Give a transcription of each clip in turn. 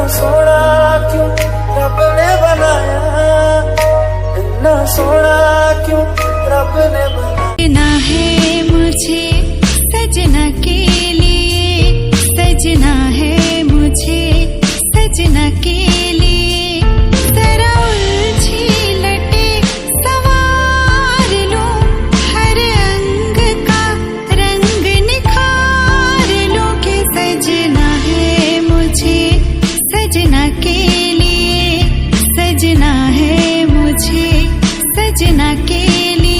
सोना क्यों रब ने बनाया, इतना सोना क्यों रब ने बनाया। ना है मुझे सजना के लिए, सजना है मुझे सजना के लिए, जरा उलझी लटे सवार लूं, हर अंग का रंग निखार लूं कि सजना है मुझे सजना के लिए, सजना है मुझे सजना के लिए।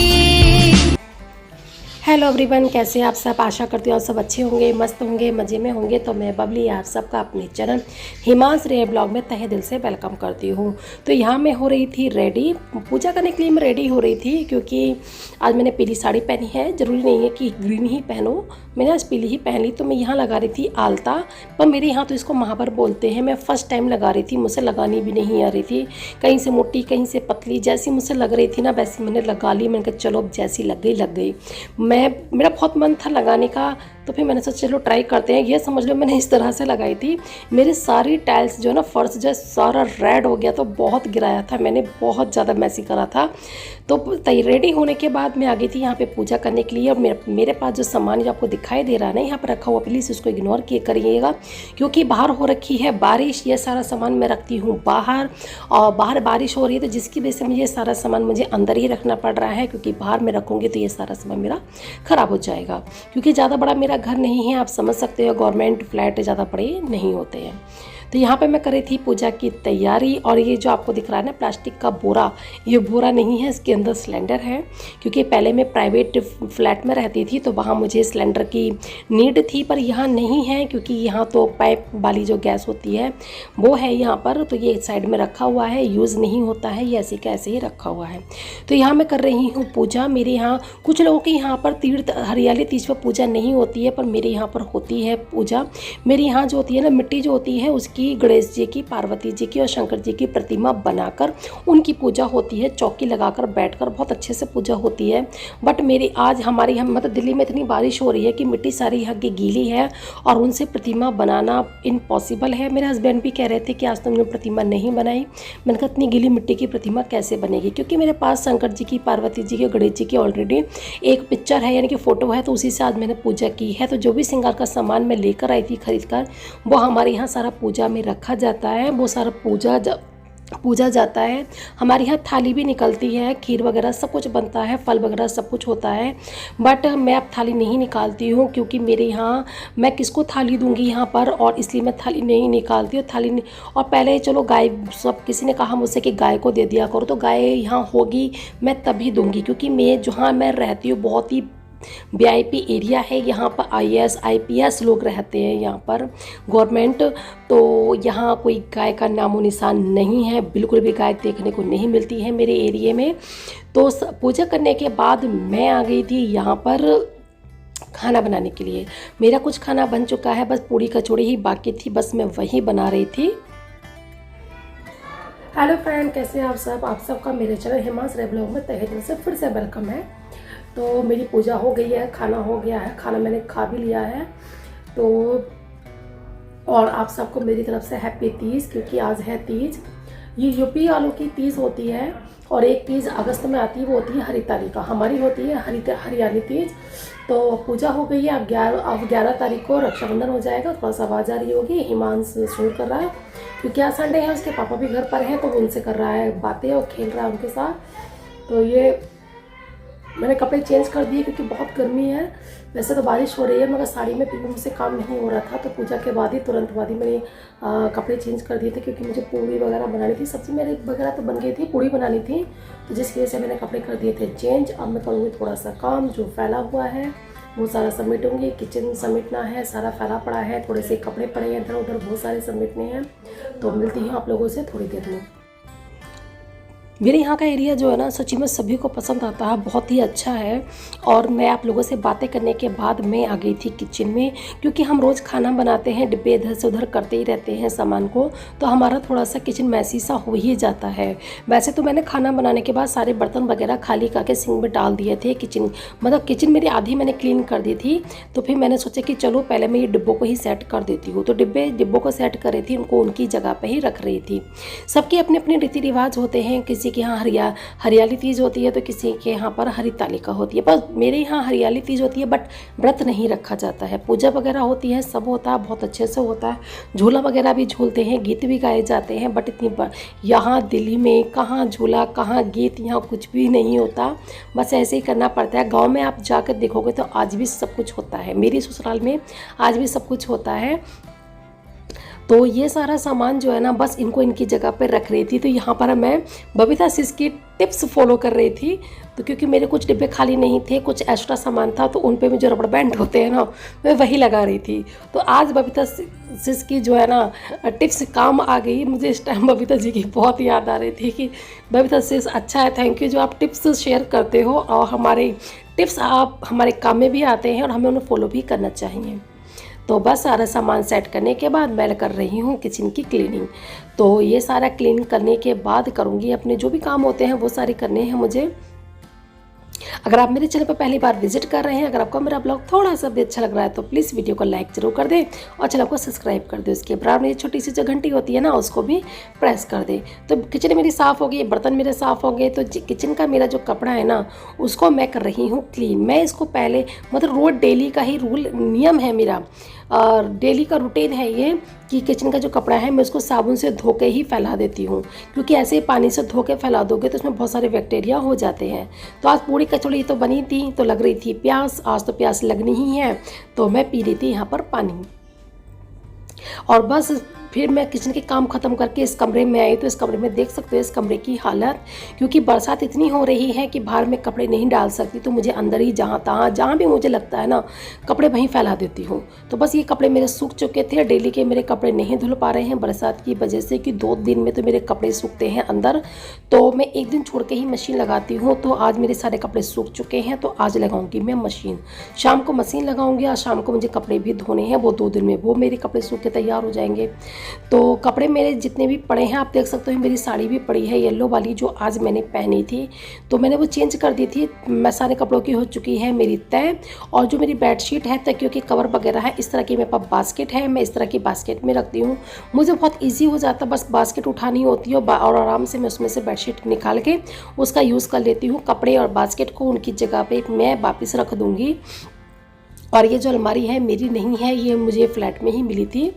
हेलो एवरीवन, कैसे हैं आप सब। आशा करती हूँ आप सब अच्छे होंगे, मस्त होंगे, मज़े में होंगे। तो मैं बबली आप सबका अपने चैनल हिमांश रे ब्लॉग में तहे दिल से वेलकम करती हूँ। तो यहाँ मैं हो रही थी रेडी, पूजा करने के लिए मैं रेडी हो रही थी क्योंकि आज मैंने पीली साड़ी पहनी है। ज़रूरी नहीं है कि ग्रीन ही पहनो, मैंने आज पीली ही पहन ली। तो मैं यहाँ लगा रही थी आलता, पर मेरे यहाँ तो इसको महावर बोलते हैं। मैं फ़र्स्ट टाइम लगा रही थी, मुझसे लगानी भी नहीं आ रही थी, कहीं से मोटी कहीं से पतली, जैसी मुझसे लग रही थी ना वैसी मैंने लगा ली। मैंने कहा चलो अब जैसी लग गई। मेरा बहुत मन था लगाने का, तो फिर मैंने सोचा चलो ट्राई करते हैं। ये समझ लो मैंने इस तरह से लगाई थी, मेरे सारी टाइल्स जो है ना, फर्श जो है सारा रेड हो गया। तो बहुत गिराया था मैंने, बहुत ज़्यादा मैसी करा था। तो रेडी होने के बाद मैं आ गई थी यहाँ पे पूजा करने के लिए। और मेरे पास जो सामान जो आपको दिखाई दे रहा है ना यहाँ पर रखा हुआ, प्लीज़ उसको इग्नोर करिएगा क्योंकि बाहर हो रखी है बारिश। ये सारा सामान मैं रखती हूँ बाहर, और बाहर बारिश हो रही है तो जिसकी वजह से मुझे सारा सामान मुझे अंदर ही रखना पड़ रहा है, क्योंकि बाहर में रखूँगी तो ये सारा सामान मेरा ख़राब हो जाएगा। क्योंकि ज़्यादा बड़ा मेरा घर नहीं है, आप समझ सकते हो, गवर्नमेंट फ्लैट ज़्यादा बड़े नहीं होते हैं। तो यहाँ पे मैं कर रही थी पूजा की तैयारी। और ये जो आपको दिख रहा है ना प्लास्टिक का बोरा, ये बोरा नहीं है, इसके अंदर सिलेंडर है। क्योंकि पहले मैं प्राइवेट फ्लैट में रहती थी तो वहाँ मुझे सिलेंडर की नीड थी, पर यहाँ नहीं है क्योंकि यहाँ तो पाइप वाली जो गैस होती है वो है यहाँ पर। तो ये साइड में रखा हुआ है, यूज़ नहीं होता है, ये ऐसे का ऐसे ही रखा हुआ है। तो यहाँ मैं कर रही हूँ पूजा। मेरे यहाँ कुछ लोगों के यहाँ पर तीर्थ हरियाली तीज पर पूजा नहीं होती है, पर मेरे यहाँ पर होती है पूजा। मेरे यहाँ जो होती है ना, मिट्टी जो होती है उसकी गणेश जी की, पार्वती जी की और शंकर जी की प्रतिमा बनाकर उनकी पूजा होती है। चौकी लगाकर बैठकर बहुत अच्छे से पूजा होती है। बट मेरी आज हमारे यहाँ मतलब दिल्ली में इतनी बारिश हो रही है कि मिट्टी सारी यहाँ की गीली है और उनसे प्रतिमा बनाना इम्पॉसिबल है। मेरे हस्बैंड भी कह रहे थे कि आज तुमने प्रतिमा नहीं बनाई। मैंने कहा इतनी गीली मिट्टी की प्रतिमा कैसे बनेगी, क्योंकि मेरे पास शंकर जी की, पार्वती जी की, गणेश जी की ऑलरेडी एक पिक्चर है, यानी कि फ़ोटो है। तो उसी से आज मैंने पूजा की है। तो जो भी श्रृंगार का सामान मैं लेकर आई थी खरीद कर, वो हमारे यहाँ सारा पूजा में रखा जाता है, वो सारा पूजा जाता है। हमारे यहाँ थाली भी निकलती है, खीर वगैरह सब कुछ बनता है, फल वगैरह सब कुछ होता है। बट मैं अब थाली नहीं निकालती हूँ क्योंकि मेरे यहाँ मैं किसको थाली दूंगी यहाँ पर, और इसलिए मैं थाली नहीं निकालती हूँ। और पहले चलो गाय, सब किसी ने कहा मुझसे कि गाय को दे दिया करो, तो गाय यहाँ होगी मैं तभी दूंगी, क्योंकि मैं जहाँ मैं रहती हूँ बहुत ही VIP एरिया है। यहाँ पर IAS IPS लोग रहते हैं यहाँ पर, गवर्नमेंट। तो यहाँ कोई गाय का नामो निशान नहीं है, बिल्कुल भी गाय देखने को नहीं मिलती है मेरे एरिए में। तो पूजा करने के बाद मैं आ गई थी यहाँ पर खाना बनाने के लिए। मेरा कुछ खाना बन चुका है, बस पूड़ी कचौड़ी ही बाकी थी, बस मैं वही बना रही थी। हेलो फ्रेंड, कैसे हैं आप सब। आप सबका मेरे चैनल हिमांश रे ब्लॉग में तहे दिल से फिर से वेलकम है। तो मेरी पूजा हो गई है, खाना हो गया है, खाना मैंने खा भी लिया है। तो और आप सबको मेरी तरफ से हैप्पी तीज, क्योंकि आज है तीज। ये यूपी वालों की तीज होती है, और एक तीज अगस्त में आती है, वो होती है हरिताली का, हमारी होती है हरियाली तीज। तो पूजा हो गई है। अब 11 तारीख को रक्षाबंधन हो जाएगा। थोड़ा सा आवाज़ आ रही होगी, हिमांश शोर कर रहा है क्योंकि आज संडे है, उसके पापा भी घर पर हैं तो उनसे कर रहा है बातें और खेल रहा है उनके साथ। तो ये मैंने कपड़े चेंज कर दिए क्योंकि बहुत गर्मी है। वैसे तो बारिश हो रही है, मगर साड़ी में फिर मुझसे काम नहीं हो रहा था, तो पूजा के बाद ही तुरंत बाद ही मैंने कपड़े चेंज कर दिए थे, क्योंकि मुझे पूड़ी वगैरह बनानी थी। सब्जी मेरी वगैरह तो बन गई थी, पूड़ी बनानी थी, तो जिसकी वजह से मैंने कपड़े कर दिए थे चेंज। अब मैं करूँगी थोड़ा सा काम जो फैला हुआ है वो सारा समेटूंगी। किचन समेटना है, सारा फैला पड़ा है, थोड़े से कपड़े पड़े हैं इधर उधर, बहुत सारे समेटने हैं। तो मिलती हूँ आप लोगों से थोड़ी देर में। मेरे यहाँ का एरिया जो है ना सच्ची में सभी को पसंद आता है, बहुत ही अच्छा है। और मैं आप लोगों से बातें करने के बाद मैं आ गई थी किचन में, क्योंकि हम रोज़ खाना बनाते हैं, डिब्बे इधर से उधर करते ही रहते हैं सामान को, तो हमारा थोड़ा सा किचन मैसी सा हो ही जाता है। वैसे तो मैंने खाना बनाने के बाद सारे बर्तन वगैरह खाली करके सिंक में डाल दिए थे। किचन मेरी आधी मैंने क्लीन कर दी थी। तो फिर मैंने सोचा कि चलो पहले मैं ये डिब्बों को ही सेट कर देती हूँ। तो डिब्बों को सेट कर रही थी, उनको उनकी जगह पर ही रख रही थी। सबके अपने अपने रीति रिवाज होते हैं, किसी के यहाँ हरियाली तीज होती है तो किसी के यहाँ पर हरितालिका होती है। बस मेरे यहाँ हरियाली तीज होती है, बट व्रत नहीं रखा जाता है। पूजा वगैरह होती है, सब होता है, बहुत अच्छे से होता है। झूला वगैरह भी झूलते हैं, गीत भी गाए जाते हैं, बट यहाँ दिल्ली में कहाँ झूला कहाँ गीत, यहाँ कुछ भी नहीं होता। बस ऐसे ही करना पड़ता है। गाँव में आप जाकर देखोगे तो आज भी सब कुछ होता है। मेरी ससुराल में आज भी सब कुछ होता है। तो ये सारा सामान जो है ना, बस इनको इनकी जगह पर रख रही थी। तो यहाँ पर मैं बबीता सिस की टिप्स फॉलो कर रही थी। तो क्योंकि मेरे कुछ डिब्बे खाली नहीं थे, कुछ एक्स्ट्रा सामान था, तो उन पे में जो रबड़ बैंड होते हैं ना, मैं वही लगा रही थी। तो आज बबीता सिस की जो है ना टिप्स काम आ गई। मुझे इस टाइम बबीता जी की बहुत याद आ रही थी कि बबीता सिस अच्छा है, थैंक यू जो आप टिप्स शेयर करते हो, और हमारे टिप्स आप हमारे काम में भी आते हैं और हमें उन्हें फॉलो भी करना चाहिए। तो बस सारा सामान सेट करने के बाद मैं कर रही हूँ किचन की क्लीनिंग। तो ये सारा क्लीन करने के बाद करूँगी, अपने जो भी काम होते हैं वो सारे करने हैं मुझे। अगर आप मेरे चैनल पर पहली बार विजिट कर रहे हैं, अगर आपको मेरा ब्लॉग थोड़ा सा भी अच्छा लग रहा है तो प्लीज़ वीडियो को लाइक जरूर कर दें और चैनल को सब्सक्राइब कर दें। उसके बराबर में छोटी सी जो घंटी होती है ना, उसको भी प्रेस कर दें। तो किचन मेरी साफ़ हो गई, बर्तन मेरे साफ़ हो गए। तो किचन का मेरा जो कपड़ा है ना, उसको मैं कर रही हूँ क्लीन। मैं इसको पहले मतलब रोज़ डेली का ही नियम है मेरा, और डेली का रूटीन है ये कि किचन का जो कपड़ा है मैं उसको साबुन से धो के ही फैला देती हूँ, क्योंकि ऐसे ही पानी से धो के फैला दोगे तो उसमें बहुत सारे बैक्टीरिया हो जाते हैं। तो आज पूरी कचौड़ी तो बनी थी, तो लग रही थी प्यास, आज तो प्यास लगनी ही है, तो मैं पी रही थी यहाँ पर पानी। और बस फिर मैं किचन के काम ख़त्म करके इस कमरे में आई। तो इस कमरे में देख सकते हो इस कमरे की हालत, क्योंकि बरसात इतनी हो रही है कि बाहर में कपड़े नहीं डाल सकती, तो मुझे अंदर ही जहाँ भी मुझे लगता है ना, कपड़े वहीं फैला देती हूँ। तो बस ये कपड़े मेरे सूख चुके थे। डेली के मेरे कपड़े नहीं धुल पा रहे हैं बरसात की वजह से, कि 2 दिन में तो मेरे कपड़े सूखते हैं अंदर। तो मैं एक दिन छोड़ के ही मशीन लगाती हूँ। तो आज मेरे सारे कपड़े सूख चुके हैं, तो आज लगाऊंगी मैं मशीन। शाम को मशीन लगाऊंगी और शाम को मुझे कपड़े भी धोने हैं, वो 2 दिन में वो मेरे कपड़े सूख के तैयार हो जाएंगे। तो कपड़े मेरे जितने भी पड़े हैं, आप देख सकते हो मेरी साड़ी भी पड़ी है येलो वाली, जो आज मैंने पहनी थी, तो मैंने वो चेंज कर दी थी। मैं सारे कपड़ों की हो चुकी है मेरी तय। और जो मेरी बेडशीट है, तकियों के कवर वगैरह है, इस तरह की मेरे पास बास्केट है, मैं इस तरह की बास्केट में रखती हूँ। मुझे बहुत ईजी हो जाता है, बस बास्केट उठानी होती है और आराम से मैं उसमें से बेडशीट निकाल के उसका यूज़ कर लेती हूँ। कपड़े और बास्केट को उनकी जगह पर मैं वापस रख दूँगी। और ये जो अलमारी है मेरी नहीं है, ये मुझे फ्लैट में ही मिली थी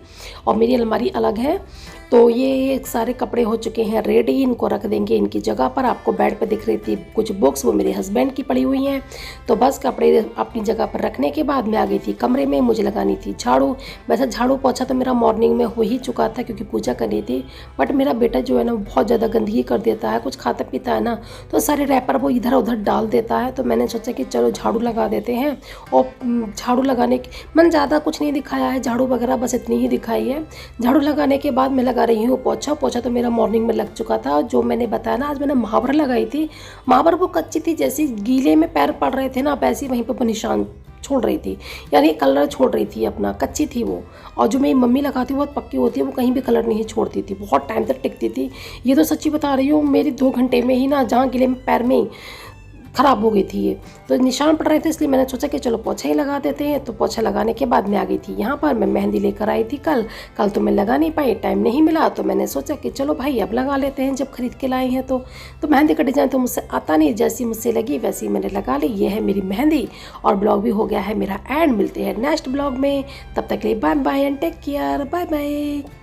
और मेरी अलमारी अलग है। तो ये सारे कपड़े हो चुके हैं रेडी, इनको रख देंगे इनकी जगह पर। आपको बेड पे दिख रही थी कुछ बुक्स, वो मेरे हस्बैंड की पड़ी हुई हैं। तो बस कपड़े अपनी जगह पर रखने के बाद मैं आ गई थी कमरे में। मुझे लगानी थी झाड़ू। वैसे झाड़ू पोछा तो मेरा मॉर्निंग में हो ही चुका था, क्योंकि पूजा करनी थी। बट मेरा बेटा जो है ना, बहुत ज़्यादा गंदगी कर देता है, कुछ खाता पीता है ना, तो सारे रैपर वो इधर उधर डाल देता है। तो मैंने सोचा कि चलो झाड़ू लगा देते हैं। और झाड़ू लगाने की मैंने ज़्यादा कुछ नहीं दिखाया है, झाड़ू वगैरह बस इतनी ही दिखाई है। झाड़ू लगाने के बाद मैं लगा रही हूँ पोछा तो मेरा मॉर्निंग में लग चुका था। जो मैंने बताया ना, आज मैंने महावर लगाई थी। महावर वो कच्ची थी, जैसे गीले में पैर पड़ रहे थे ना, वैसे ही वहीं पर निशान छोड़ रही थी, यानी कलर छोड़ रही थी अपना, कच्ची थी वो। और जो मेरी मम्मी लगाती है बहुत पक्की होती है, वो कहीं भी कलर नहीं छोड़ती थी, बहुत टाइम तक टिकती थी। ये तो सच्ची बता रही हूँ, मेरी 2 घंटे में ही ना, जहाँ गिले में पैर में ख़राब हो गई थी ये, तो निशान पड़ रहे थे। इसलिए मैंने सोचा कि चलो पोछा ही लगा देते हैं। तो पोछा लगाने के बाद मैं आ गई थी यहाँ पर। मैं मेहंदी लेकर आई थी कल तो मैं लगा नहीं पाई, टाइम नहीं मिला। तो मैंने सोचा कि चलो भाई अब लगा लेते हैं, जब खरीद के लाए हैं। तो मेहंदी का डिज़ाइन तो मुझसे आता नहीं, जैसी मुझसे लगी वैसी मैंने लगा ली। ये है मेरी मेहंदी और ब्लॉग भी हो गया है मेरा एंड। मिलते हैं नेक्स्ट ब्लॉग में, तब तक के लिए bye bye and take care, bye bye.